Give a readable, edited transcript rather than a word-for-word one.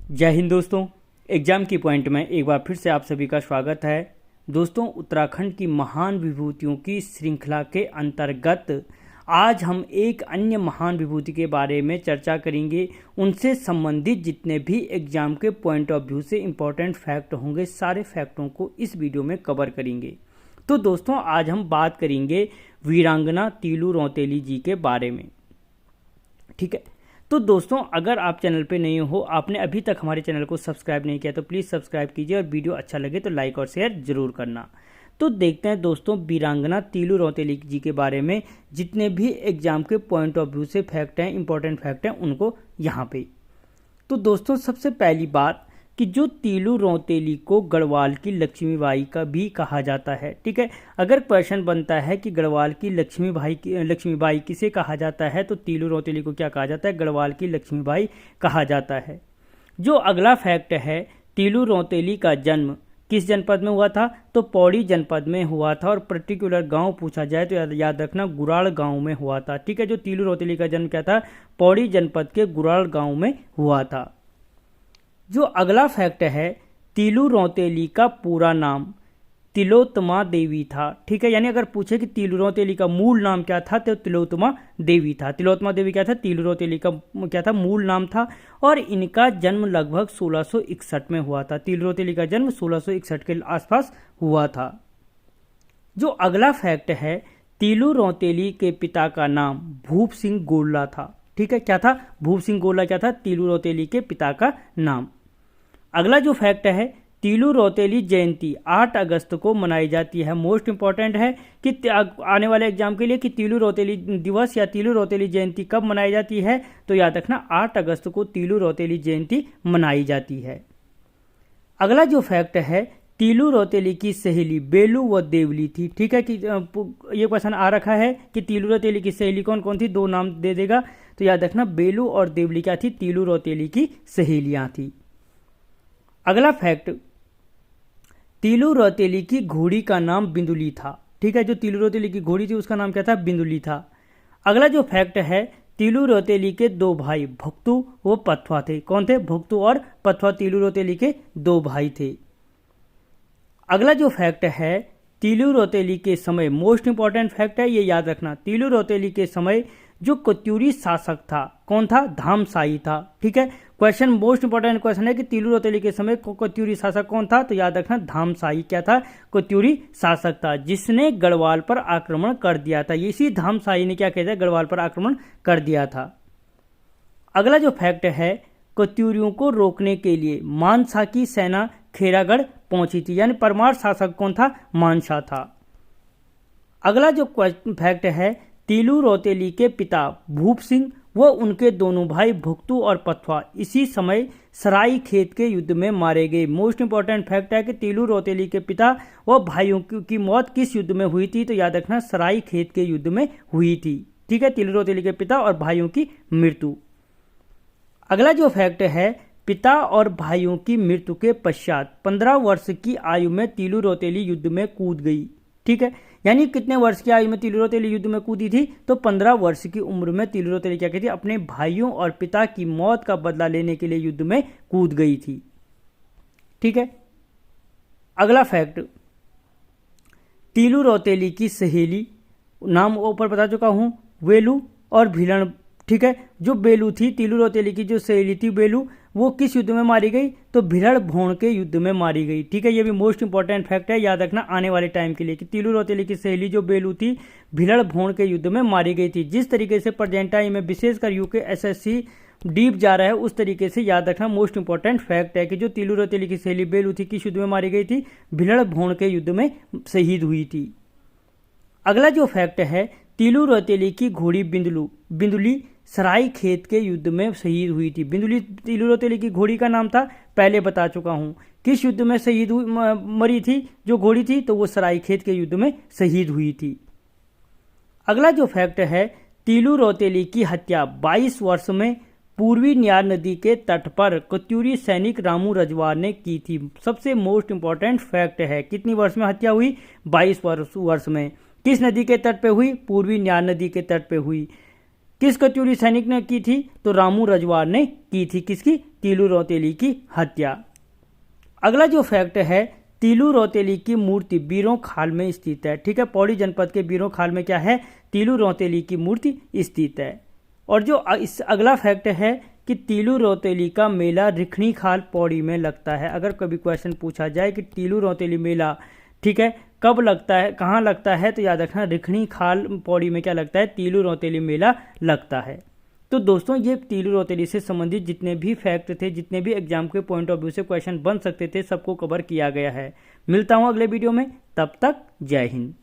जय हिंद दोस्तों। एग्जाम की पॉइंट में एक बार फिर से आप सभी का स्वागत है। दोस्तों, उत्तराखंड की महान विभूतियों की श्रृंखला के अंतर्गत आज हम एक अन्य महान विभूति के बारे में चर्चा करेंगे। उनसे संबंधित जितने भी एग्जाम के पॉइंट ऑफ व्यू से इम्पोर्टेंट फैक्ट होंगे, सारे फैक्टों को इस वीडियो में कवर करेंगे। तो दोस्तों, आज हम बात करेंगे वीरांगना तीलू रौतेली जी के बारे में। ठीक है, तो दोस्तों, अगर आप चैनल पे नए हो, आपने अभी तक हमारे चैनल को सब्सक्राइब नहीं किया तो प्लीज़ सब्सक्राइब कीजिए और वीडियो अच्छा लगे तो लाइक और शेयर जरूर करना। तो देखते हैं दोस्तों, वीरांगना तीलू रौतेली जी के बारे में जितने भी एग्जाम के पॉइंट ऑफ व्यू से फैक्ट हैं, इंपॉर्टेंट फैक्ट हैं, उनको यहाँ पे। तो दोस्तों, सबसे पहली बात कि जो तीलू रौतेली को गढ़वाल की लक्ष्मीबाई का भी कहा जाता है। ठीक है, अगर क्वेश्चन बनता है कि गढ़वाल की लक्ष्मीबाई किसे कहा जाता है, तो तीलू रौतेली को क्या कहा जाता है? गढ़वाल की लक्ष्मीबाई कहा जाता है। जो अगला फैक्ट है, तीलू रौतेली का जन्म किस जनपद में हुआ था? तो पौड़ी जनपद में हुआ था, और पर्टिकुलर गांव पूछा जाए तो याद रखना गुराड़ गांव में हुआ था। ठीक है, जो तीलू रौतेली का जन्म क्या था? पौड़ी जनपद के गुराड़ गांव में हुआ था। जो अगला फैक्ट है, तीलू रौतेली का पूरा नाम तिलोत्तमा देवी था। ठीक है, यानी अगर पूछे कि तीलू रौतेली का मूल नाम क्या था, तो तिलोत्तमा देवी था। तिलोत्तमा देवी क्या था? तीलू रौतेली का क्या था? मूल नाम था। और इनका जन्म लगभग 1661 में हुआ था। तीलू रौतेली का जन्म 1661 के आसपास हुआ था। जो अगला फैक्ट है, तीलू रौतेली के पिता का नाम भूप सिंह गोला था। ठीक है, क्या था? भूप सिंह गोला क्या था? तीलू रौतेली के पिता का नाम। अगला जो फैक्ट है, तीलू रौतेली जयंती 8 अगस्त को मनाई जाती है। मोस्ट इंपॉर्टेंट है कि आने वाले एग्जाम के लिए कि तीलू रौतेली दिवस या तीलू रौतेली जयंती कब मनाई जाती है, तो याद रखना 8 अगस्त को तीलू रौतेली जयंती मनाई जाती है। अगला जो फैक्ट है, तीलू रौतेली की सहेली बेलू व देवली थी। ठीक है, कि ये क्वेश्चन आ रखा है कि तीलू रौतेली की सहेली कौन कौन थी? 2 नाम दे देगा, तो याद रखना बेलू और देवली क्या थी? तीलू रौतेली की सहेलियां थी। अगला फैक्ट, तीलू रौतेली की घोड़ी का नाम बिंदुली था। ठीक है, जो तीलू रौतेली की घोड़ी थी उसका नाम क्या था? बिंदुली था। अगला जो फैक्ट है, तीलू रौतेली के 2 भाई भुक्तू व पथवा थे। कौन थे? भुक्तू और पथवा तीलू रौतेली के 2 भाई थे। अगला जो फैक्ट है, तीलू रौतेली के समय, मोस्ट इंपॉर्टेंट फैक्ट है, ये याद रखना, तीलू रौतेली के समय जो कत्यूरी शासक था, कौन था? धामशाही था। ठीक है, क्वेश्चन मोस्ट इंपॉर्टेंट क्वेश्चन है कि तीलू रौतेली के समय कत्यूरी शासक कौन था? तो याद रखना धामशाही क्या था? कत्यूरी शासक था, जिसने गढ़वाल पर आक्रमण कर दिया था। इसी धामशाही ने क्या किया था? गढ़वाल पर आक्रमण कर दिया था। अगला जो फैक्ट है, कत्यूरियों को रोकने के लिए मानसा की सेना खेरागढ़ पहुंची थी, यानी परमार शासक कौन था? मानसा था। अगला जो फैक्ट है, तीलू रौतेली के पिता भूप सिंह व उनके दोनों भाई भुक्तू और पथवा इसी समय सराई खेत के युद्ध में मारे गए। मोस्ट इंपॉर्टेंट फैक्ट है कि तीलू रौतेली के पिता व भाइयों की मौत किस युद्ध में हुई थी? तो याद रखना सराई खेत के युद्ध में हुई थी। ठीक है, तीलू रौतेली के पिता और भाइयों की मृत्यु। अगला जो फैक्ट है, पिता और भाइयों की मृत्यु के पश्चात 15 वर्ष की आयु में तीलू रौतेली युद्ध में कूद गई। ठीक है, यानी कितने वर्ष की आयु में तीलू रौतेली युद्ध में कूदी थी? तो 15 वर्ष की उम्र में तीलू रौतेली क्या कहती? अपने भाइयों और पिता की मौत का बदला लेने के लिए युद्ध में कूद गई थी। ठीक है, अगला फैक्ट, तीलू रौतेली की सहेली, नाम ऊपर बता चुका हूं, वेलू और भिलन। ठीक है, जो बेलू थी, तीलू रौतेली की जो सहेली थी बेलू, वो किस युद्ध में मारी गई? तो भिलड़ भोण के युद्ध में मारी गई। ठीक है, ये भी मोस्ट इंपॉर्टेंट फैक्ट है, याद रखना आने वाले टाइम के लिए कि तीलू रौतेली की सहेली जो बेलू थी, भिलड़ भोण के युद्ध में मारी गई थी। जिस तरीके से प्रेजेंटाई में विशेषकर यूके एसएससी डीप जा रहा है, उस तरीके से याद रखना मोस्ट इंपॉर्टेंट फैक्ट है कि जो तीलू रौतेली की सहेली बेलू थी, किस युद्ध में मारी गई थी? भिलड़ भोण के युद्ध में शहीद हुई थी। अगला जो फैक्ट है, तीलू रौतेली की घोड़ी बिंदुली सराई खेत के युद्ध में शहीद हुई थी। बिंदुली तीलू रौतेली की घोड़ी का नाम था, पहले बता चुका हूं। किस युद्ध में शहीद हुई मरी थी जो घोड़ी थी? तो वो सराई खेत के युद्ध में शहीद हुई थी। अगला जो फैक्ट है, तीलू रौतेली की हत्या 22 वर्ष में पूर्वी न्यार नदी के तट पर कत्यूरी सैनिक रामू रजवार ने की थी। सबसे मोस्ट इंपॉर्टेंट फैक्ट है, कितनी वर्ष में हत्या हुई? 22 वर्ष में। किस नदी के तट पे हुई? पूर्वी न्यार नदी के तट पे हुई। किस कत्यूरी सैनिक ने की थी? तो रामू रजवाड़ ने की थी। किसकी? तीलू रौतेली की हत्या। अगला जो फैक्ट है, तीलू रौतेली की मूर्ति बीरों खाल में स्थित है। ठीक है, पौड़ी जनपद के बीरों खाल में क्या है? तीलू रौतेली की मूर्ति स्थित है। और जो इस अगला फैक्ट है कि तीलू रौतेली का मेला रिखणी खाल पौड़ी में लगता है। अगर कभी क्वेश्चन पूछा जाए कि तीलू रौतेली मेला, ठीक है, कब लगता है, कहाँ लगता है, तो याद रखना रिखणी खाल पौड़ी में क्या लगता है? तीलू रौतेली मेला लगता है। तो दोस्तों, ये तीलू रौतेली से संबंधित जितने भी फैक्ट थे, जितने भी एग्जाम के पॉइंट ऑफ व्यू से क्वेश्चन बन सकते थे, सबको कवर किया गया है। मिलता हूँ अगले वीडियो में, तब तक जय हिंद।